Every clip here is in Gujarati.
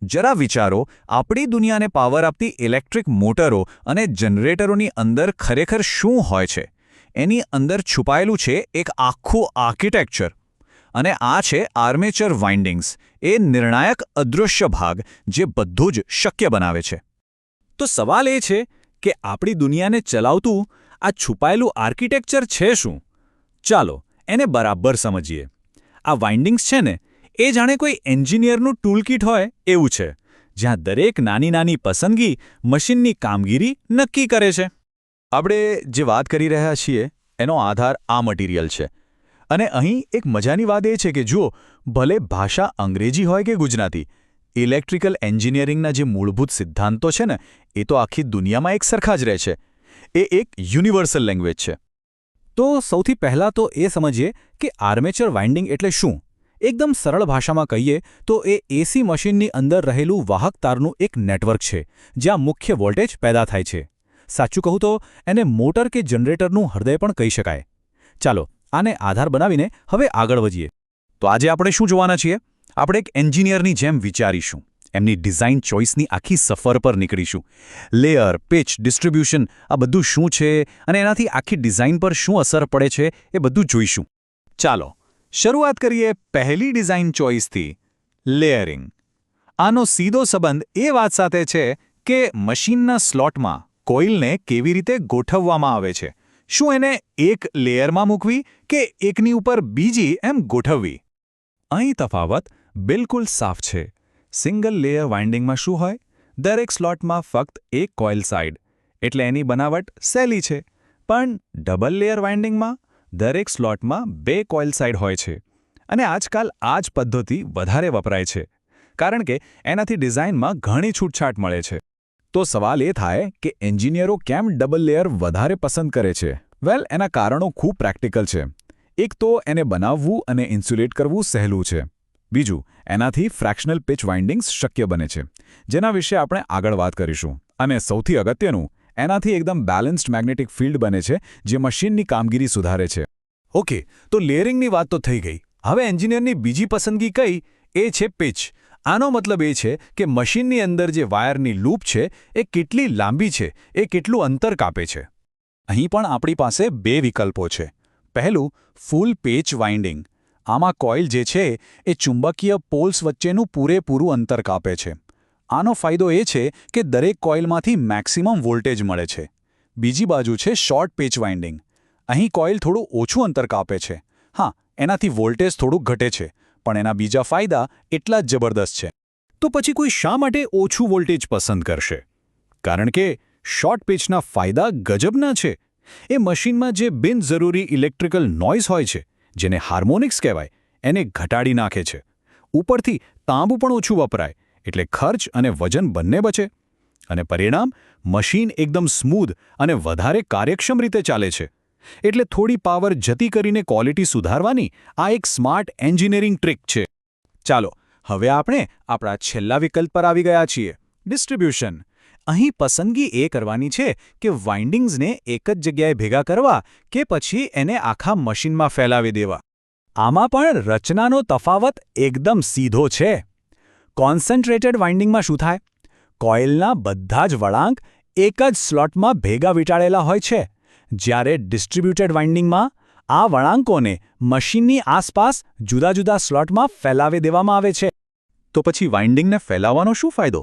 જરા વિચારો, આપણી દુનિયાને પાવર આપતી ઇલેક્ટ્રિક મોટરો અને જનરેટરોની અંદર ખરેખર શું હોય છે? એની અંદર છુપાયેલું છે એક આખું આર્કિટેક્ચર. અને આ છે આર્મેચર વાઇન્ડિંગ્સ, એ નિર્ણાયક અદૃશ્ય ભાગ જે બધું જ શક્ય બનાવે છે. તો સવાલ એ છે કે આપણી દુનિયાને ચલાવતું આ છુપાયેલું આર્કિટેક્ચર છે શું? ચાલો એને બરાબર સમજીએ. આ વાઇન્ડિંગ્સ છે ને, એ જાણે કોઈ એન્જિનિયરનું ટૂલકીટ હોય એવું છે, જ્યાં દરેક નાની નાની પસંદગી મશીનની કામગીરી નક્કી કરે છે. આપણે જે વાત કરી રહ્યા છીએ એનો આધાર આ મટીરિયલ છે. અને અહીં એક મજાની વાત એ છે કે જુઓ, ભલે ભાષા અંગ્રેજી હોય કે ગુજરાતી, ઇલેક્ટ્રિકલ એન્જિનિયરિંગના જે મૂળભૂત સિદ્ધાંતો છે ને, એ તો આખી દુનિયામાં એક સરખા જ રહે છે. એ એક યુનિવર્સલ લેંગ્વેજ છે. તો સૌથી પહેલાં તો એ સમજીએ કે આર્મેચર વાઇન્ડિંગ એટલે શું. એકદમ સરળ ભાષામાં કહીએ તો એ એસી મશીનની અંદર રહેલું વાહક તારનું એક નેટવર્ક છે, જ્યાં મુખ્ય વોલ્ટેજ પેદા થાય છે. સાચું કહું તો એને મોટર કે જનરેટરનું હૃદય પણ કહી શકાય. ચાલો આને આધાર બનાવીને હવે આગળ વધીએ. તો આજે આપણે શું જોવાના છીએ? આપણે એક એન્જિનિયરની જેમ વિચારીશું, એમની ડિઝાઇન ચોઇસની આખી સફર પર નીકળીશું. લેયર, પિચ, ડિસ્ટ્રીબ્યુશન, આ બધું શું છે અને એનાથી આખી ડિઝાઇન પર શું અસર પડે છે એ બધું જોઈશું. ચાલો શરૂઆત કરીએ પહેલી ડિઝાઇન ચોઇસથી, લેયરિંગ. આનો સીધો સંબંધ એ વાત સાથે છે કે મશીનના સ્લોટમાં કોઇલને કેવી રીતે ગોઠવવામાં આવે છે. શું એને એક લેયરમાં મૂકવી કે એકની ઉપર બીજી એમ ગોઠવવી? અહીં તફાવત બિલકુલ સાફ છે. સિંગલ લેયર વાઇન્ડિંગમાં શું હોય? દરેક સ્લોટમાં ફક્ત એક કોઇલ સાઇડ, એટલે એની બનાવટ સહેલી છે. પણ ડબલ લેયર વાઇન્ડિંગમાં દરેક સ્લોટમાં બે કોઇલ સાઇડ હોય છે. અને આજકાલ આ જ પદ્ધતિ વધારે વપરાય છે, કારણ કે એનાથી ડિઝાઇનમાં ઘણી છૂટછાટ મળે છે. તો સવાલ એ થાય કે એન્જિનિયરો કેમ ડબલ લેયર વધારે પસંદ કરે છે? વેલ, એના કારણો ખૂબ પ્રેક્ટિકલ છે. એક તો એને બનાવવું અને ઇન્સ્યુલેટ કરવું સહેલું છે. બીજું, એનાથી ફ્રેક્શનલ પિચ વાઇન્ડિંગ્સ શક્ય બને છે, જેના વિશે આપણે આગળ વાત કરીશું. અને સૌથી અગત્યનું, એનાથી એકદમ બેલેન્સ્ડ મેગ્નેટિક ફિલ્ડ બને છે, જે મશીનની કામગીરી સુધારે છે. ઓકે, તો લેયરિંગની વાત તો થઈ ગઈ. હવે એન્જિનિયરની બીજી પસંદગી કઈ? એ છે પિચ. આનો મતલબ એ છે કે મશીનની અંદર જે વાયરની લૂપ છે એ કેટલી લાંબી છે, એ કેટલું અંતર કાપે છે. અહીં પણ આપણી પાસે બે વિકલ્પો છે. પહેલું, ફૂલ પેચ વાઇન્ડિંગ. આમાં કોઇલ જે છે એ ચુંબકીય પોલ્સ વચ્ચેનું પૂરેપૂરું અંતર કાપે છે. આનો ફાયદો એ છે કે દરેક કોઇલમાંથી મેક્સિમમ વોલ્ટેજ મળે છે. બીજી બાજુ છે શોર્ટ પેચ વાઇન્ડિંગ. અહીં કોઇલ થોડું ઓછું અંતર કાપે છે. હા, એનાથી વોલ્ટેજ થોડું ઘટે છે, પણ એના બીજા ફાયદા એટલા જ જબરદસ્ત છે. તો પછી કોઈ શા માટે ઓછું વોલ્ટેજ પસંદ કરશે? કારણ કે શોર્ટ પેચના ફાયદા ગજબના છે. એ મશીનમાં જે બિનજરૂરી ઇલેક્ટ્રિકલ નોઇઝ હોય છે, જેને હાર્મોનિક્સ કહેવાય, એને ઘટાડી નાખે છે. ઉપરથી તાંબુ પણ ઓછું વપરાય, એટલે ખર્ચ અને વજન બંને બચે. અને પરિણામ, મશીન એકદમ સ્મૂધ અને વધારે કાર્યક્ષમ રીતે ચાલે છે. એટલે થોડી પાવર જતી કરીને ક્વોલિટી સુધારવાની આ એક સ્માર્ટ એન્જિનિયરિંગ ટ્રીક છે. ચાલો હવે આપણે આપણા છેલ્લા વિકલ્પ પર આવી ગયા છીએ, ડિસ્ટ્રીબ્યુશન. અહીં પસંદગી એ કરવાની છે કે વાઇન્ડિંગ્સને એક જ જગ્યાએ ભેગા કરવા કે પછી એને આખા મશીનમાં ફેલાવી દેવા. આમાં પણ રચનાનો તફાવત એકદમ સીધો છે. કોન્સન્ટ્રેટેડ વાઇન્ડિંગમાં શું થાય? કોઇલના બધા જ વળાંક એક જ સ્લોટમાં ભેગા વીંટાળેલા હોય છે. જ્યારે ડિસ્ટ્રીબ્યુટેડ વાઇન્ડિંગમાં આ વળાંકોને મશીનની આસપાસ જુદા જુદા સ્લોટમાં ફેલાવી દેવામાં આવે છે. તો પછી વાઇન્ડિંગને ફેલાવવાનો શું ફાયદો?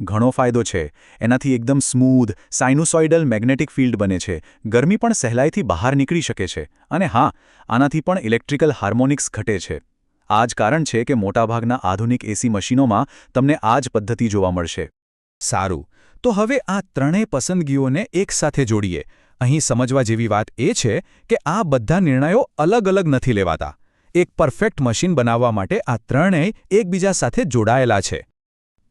ઘણો ફાયદો છે. એનાથી એકદમ સ્મૂધ, સાઇનુસોઇડલ મેગ્નેટિક ફિલ્ડ બને છે. ગરમી પણ સહેલાઈથી બહાર નીકળી શકે છે. અને હા, આનાથી પણ ઇલેક્ટ્રિકલ હાર્મોનિક્સ ઘટે છે. આ જ કારણ છે કે મોટાભાગના આધુનિક એસી મશીનોમાં તમને આ જ પદ્ધતિ જોવા મળશે. સારું, તો હવે આ ત્રણેય પસંદગીઓને એકસાથે જોડીએ. અહીં સમજવા જેવી વાત એ છે કે આ બધા નિર્ણયો અલગ અલગ નથી લેવાતા. એક પરફેક્ટ મશીન બનાવવા માટે આ ત્રણેય એકબીજા સાથે જોડાયેલા છે.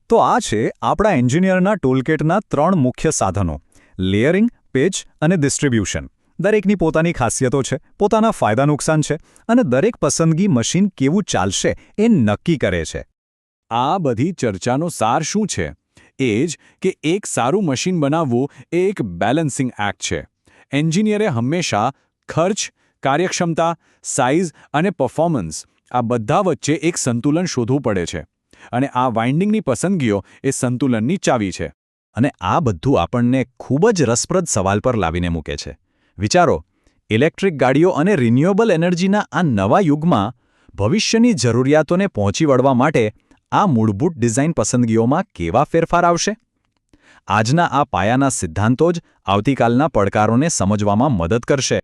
તો આ છે આપણા એન્જિનિયરના ટૂલકિટના ત્રણ મુખ્ય સાધનો: લેયરિંગ, પિચ અને ડિસ્ટ્રીબ્યુશન. દરેકની પોતાની ખાસિયતો છે, પોતાના ફાયદા નુકસાન છે, અને દરેક પસંદગી મશીન કેવું ચાલશે એ નક્કી કરે છે. આ બધી ચર્ચાનો સાર શું છે? એ જ કે એક સારું મશીન બનાવવું એ એક બેલેન્સિંગ એક્ટ છે. એન્જિનિયરે હંમેશા ખર્ચ, કાર્યક્ષમતા, સાઇઝ અને પરફોર્મન્સ, આ બધા વચ્ચે એક સંતુલન શોધવું પડે છે. અને આ વાઇન્ડિંગની પસંદગીઓ એ સંતુલનની ચાવી છે. અને આ બધું આપણને ખૂબ જ રસપ્રદ સવાલ પર લાવીને મૂકે છે. વિચારો, ઇલેક્ટ્રિક ગાડીઓ અને રિન્યુએબલ એનર્જીના આ નવા યુગમાં ભવિષ્યની જરૂરિયાતોને પહોંચી વળવા માટે આ મૂળભૂત ડિઝાઇન પસંદગીઓમાં કેવા ફેરફાર આવશે? આજના આ પાયાના સિદ્ધાંતો જ આવતીકાલના પડકારોને સમજવામાં મદદ કરશે.